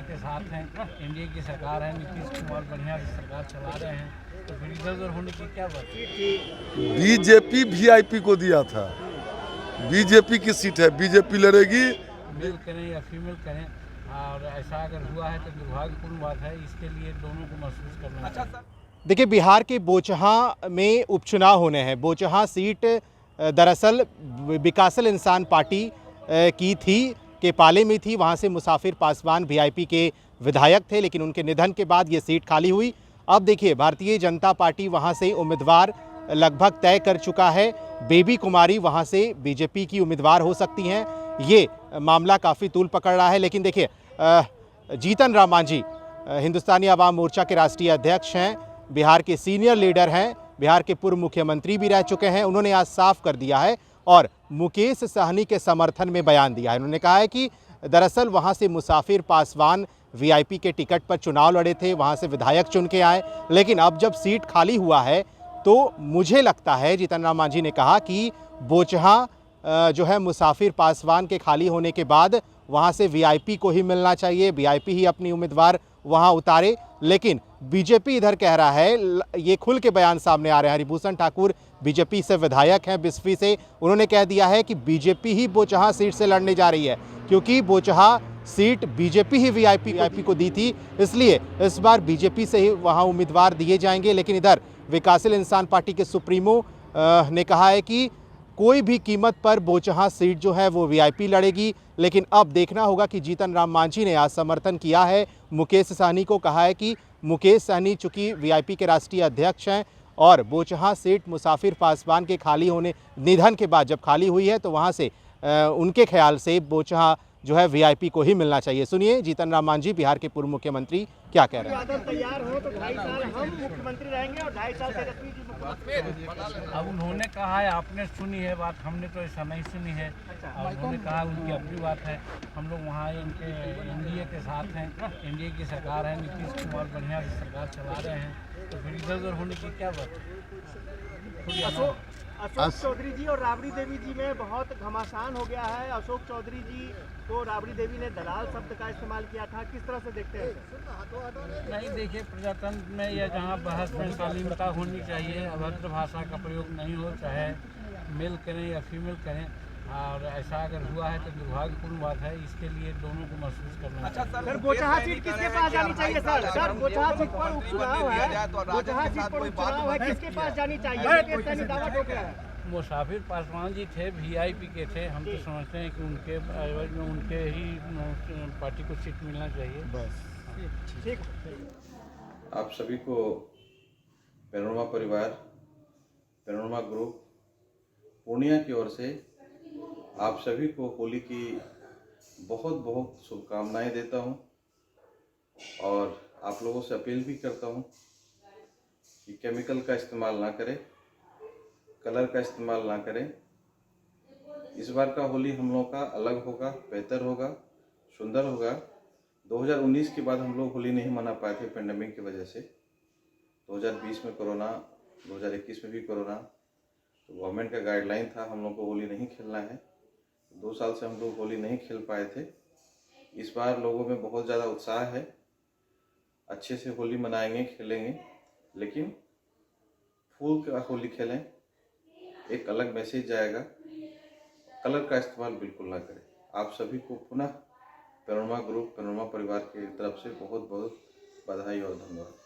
के साथ हैं, एनडीए की सरकार है, नीतीश कुमार बढ़िया सरकार चला रहे हैं, तो फिर इधर उधर होने की क्या बात है? बीजेपी वीआईपी को दिया था, बीजेपी की सीट है, बीजेपी लड़ेगी। मेल करें या फीमेल करें, और ऐसा अगर हुआ है तो दुर्भाग्यपूर्ण बात है, इसके लिए दोनों को महसूस करना चाहिए। देखिए, बिहार के बोचहां में उपचुनाव होने हैं। बोचहां सीट दरअसल विकासल इंसान पार्टी की थी, के पाले में थी। वहां से मुसाफिर पासवान वीआईपी के विधायक थे, लेकिन उनके निधन के बाद ये सीट खाली हुई। अब देखिए, भारतीय जनता पार्टी वहां से उम्मीदवार लगभग तय कर चुका है। बेबी कुमारी वहां से बीजेपी की उम्मीदवार हो सकती हैं। ये मामला काफ़ी तूल पकड़ रहा है। लेकिन देखिए, जीतन राम मांझी हिंदुस्तानी अवाम मोर्चा के राष्ट्रीय अध्यक्ष हैं, बिहार के सीनियर लीडर हैं, बिहार के पूर्व मुख्यमंत्री भी रह चुके हैं। उन्होंने आज साफ कर दिया है और मुकेश सहनी के समर्थन में बयान दिया है। उन्होंने कहा है कि दरअसल वहां से मुसाफिर पासवान वीआईपी के टिकट पर चुनाव लड़े थे, वहां से विधायक चुन के आए, लेकिन अब जब सीट खाली हुआ है तो मुझे लगता है, जीतन राम मांझी ने कहा, कि बोचहां जो है मुसाफिर पासवान के खाली होने के बाद वहां से वीआईपी को ही मिलना चाहिए, वीआईपी ही अपनी उम्मीदवार वहां उतारे। लेकिन बीजेपी इधर कह रहा है, ये खुल के बयान सामने आ रहे हैं। हरिभूषण ठाकुर बीजेपी से विधायक हैं बिस्फी से, उन्होंने कह दिया है कि बीजेपी ही बोचहां सीट से लड़ने जा रही है, क्योंकि बोचहां सीट बीजेपी ही वीआईपी को दी थी, इसलिए इस बार बीजेपी से ही वहां उम्मीदवार दिए जाएंगे। लेकिन इधर विकासशील इंसान पार्टी के सुप्रीमो ने कहा है कि कोई भी कीमत पर बोचहां सीट जो है वो वीआईपी लड़ेगी। लेकिन अब देखना होगा कि जीतन राम मांझी ने आज समर्थन किया है मुकेश सहनी को। कहा है कि मुकेश सहनी चूंकि वीआईपी के राष्ट्रीय अध्यक्ष हैं और बोचहां सीट मुसाफिर पासवान के खाली होने, निधन के बाद जब खाली हुई है, तो वहां से उनके ख्याल से बोचहां जो है वीआईपी को ही मिलना चाहिए। सुनिए जीतन राम मांझी, बिहार के पूर्व मुख्यमंत्री, क्या कह रहे हैं। तैयार हो तो 2.5 साल हम मुख्यमंत्री रहेंगे और 2.5 साल तेजस्वी जी मुख्यमंत्री। अब उन्होंने कहा है, आपने सुनी है बात, हमने तो ऐसा नहीं सुनी है। अब उन्होंने कहा, उनकी अपनी बात है। हम लोग वहाँ इनके एनडीए के साथ हैं, एनडीए की सरकार है, नीतीश कुमार बढ़िया सरकार चला रहे हैं, तो फिर इधर उधर होने की क्या बात है? अशोक चौधरी जी और राबड़ी देवी जी में बहुत घमासान हो गया है। अशोक चौधरी जी को राबड़ी देवी ने दलाल शब्द का इस्तेमाल किया था, किस तरह से देखते हैं? नहीं, देखिए, प्रजातंत्र में या जहाँ बहस में शालीनता होनी चाहिए, अभद्र भाषा का प्रयोग नहीं हो, चाहे मेल करें या फीमेल करें, और ऐसा अगर हुआ है तो दुर्भाग्यपूर्ण बात है, इसके लिए दोनों को महसूस करना चाहिए। सर, बोचहां सीट किसके पास जानी चाहिए? सर, बोचहां सीट पर उपचुनाव है, बोचहां सीट पर उपचुनाव है, किसके पास जानी चाहिए? दावा ठोक रहा है। मुसाफिर पासवान जी थे, वीआईपी के थे, हम तो समझते हैं कि उनके एवज में उनके ही पार्टी को सीट मिलना चाहिए। बस ठीक। आप सभी को पैनोरमा परिवार, पैनोरमा ग्रुप पूर्णिया की ओर से आप सभी को होली की बहुत बहुत शुभकामनाएं देता हूं, और आप लोगों से अपील भी करता हूं कि केमिकल का इस्तेमाल ना करें, कलर का इस्तेमाल ना करें। इस बार का होली हम लोगों का अलग होगा, बेहतर होगा, सुंदर होगा। 2019 के बाद हम लोग होली नहीं मना पाए थे पेंडेमिक की वजह से। 2020 में कोरोना, 2021 में भी कोरोना, तो गवर्नमेंट का गाइडलाइन था हम लोग को होली नहीं खेलना है। 2 साल से हम लोग होली नहीं खेल पाए थे। इस बार लोगों में बहुत ज़्यादा उत्साह है, अच्छे से होली मनाएंगे, खेलेंगे, लेकिन फूल का होली खेलें, एक अलग मैसेज जाएगा। कलर का इस्तेमाल बिल्कुल ना करें। आप सभी को पुनः पैनोरमा ग्रुप, पैनोरमा परिवार की तरफ से बहुत बहुत बधाई और धन्यवाद।